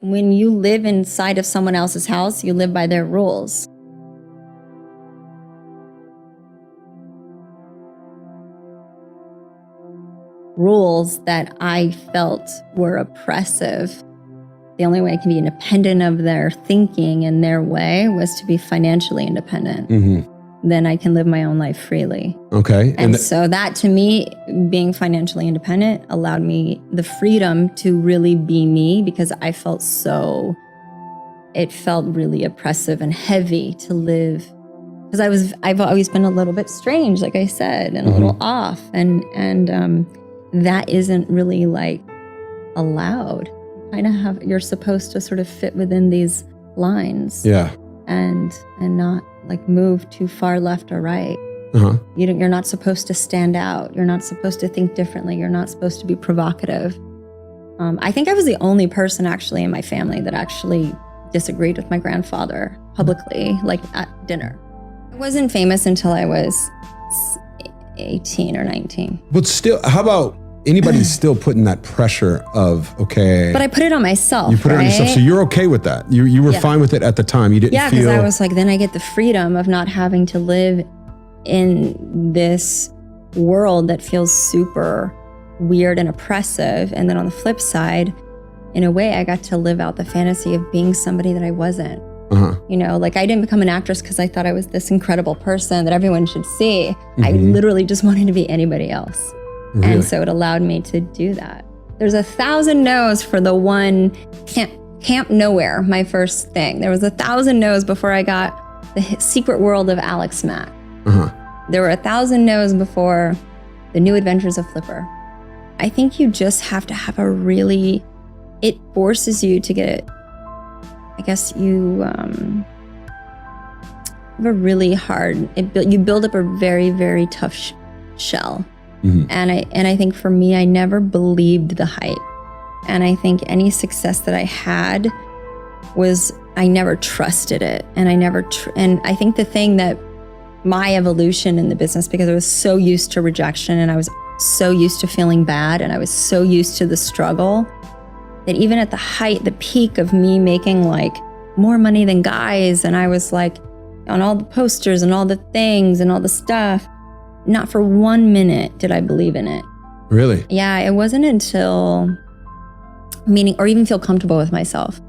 when you live inside of someone else's house, you live by their rules. Rules that I felt were oppressive. The only way I can be independent of their thinking and their way was to be financially independent. Then I can live my own life freely. Okay. And so that, to me, being financially independent allowed me the freedom to really be me, because I felt it felt really oppressive and heavy to live. Because I've always been a little bit strange, like I said, and a little off. And that isn't really like allowed. You're supposed to sort of fit within these lines. Yeah. And not like move too far left or right. You're not supposed to stand out. You're not supposed to think differently. You're not supposed to be provocative. I think I was the only person actually in my family that actually disagreed with my grandfather publicly, like at dinner. I wasn't famous until I was 18 or 19. But still, how about anybody still putting that pressure of, okay. But I put it on myself. You put it on yourself, so you're okay with that. You were fine with it at the time. You didn't feel. Yeah, because I was like, then I get the freedom of not having to live in this world that feels super weird and oppressive. And then on the flip side, in a way, I got to live out the fantasy of being somebody that I wasn't. You know, like I didn't become an actress because I thought I was this incredible person that everyone should see. I literally just wanted to be anybody else. Really? And so it allowed me to do that. There's 1,000 no's for the one Camp Nowhere, my first thing. There was 1,000 no's before I got the Secret World of Alex Mack. There were 1,000 no's before The New Adventures of Flipper. I think you just have to have it forces you to get, I guess you have a really hard, you build up a very, very tough shell. And I think for me, I never believed the hype. And I think any success that I had was, I never trusted it. And I think the thing that my evolution in the business, because I was so used to rejection and I was so used to feeling bad and I was so used to the struggle, that even at the peak of me making like more money than guys, and I was like on all the posters and all the things and all the stuff, not for 1 minute did I believe in it. Really? Yeah, it wasn't until, or even feel comfortable with myself.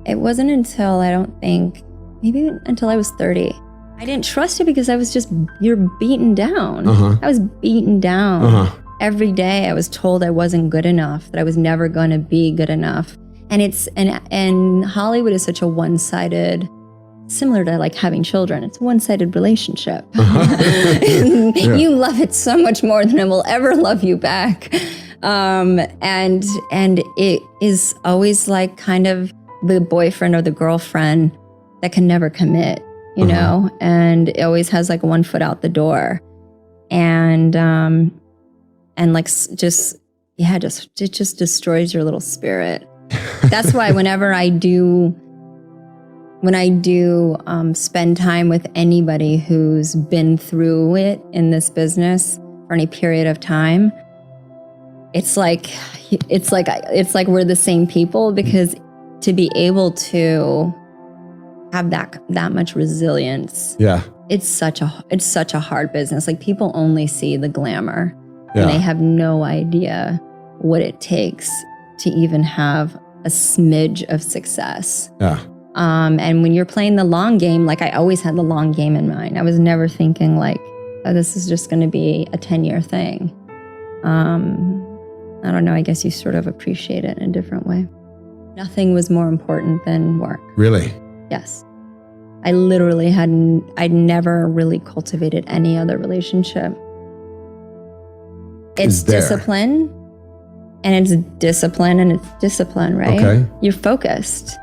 It wasn't until, I don't think, maybe until I was 30. I didn't trust it because you're beaten down. I was beaten down. Every day I was told I wasn't good enough, that I was never going to be good enough. And Hollywood is such a one-sided, similar to like having children. It's a one-sided relationship. You love it so much more than it will ever love you back. And it is always like kind of the boyfriend or the girlfriend that can never commit, you know, and it always has like one foot out the door. And like it just destroys your little spirit. That's why whenever I do spend time with anybody who's been through it in this business for any period of time, it's like we're the same people, because to be able to have that much resilience, it's such a hard business. Like people only see the glamour, and they have no idea what it takes to even have a smidge of success. And when you're playing the long game, like I always had the long game in mind. I was never thinking like, oh, this is just going to be a 10-year thing. I don't know, I guess you sort of appreciate it in a different way. Nothing was more important than work. Really? Yes. I literally I'd never really cultivated any other relationship. It's discipline, and it's discipline, right? Okay. You're focused.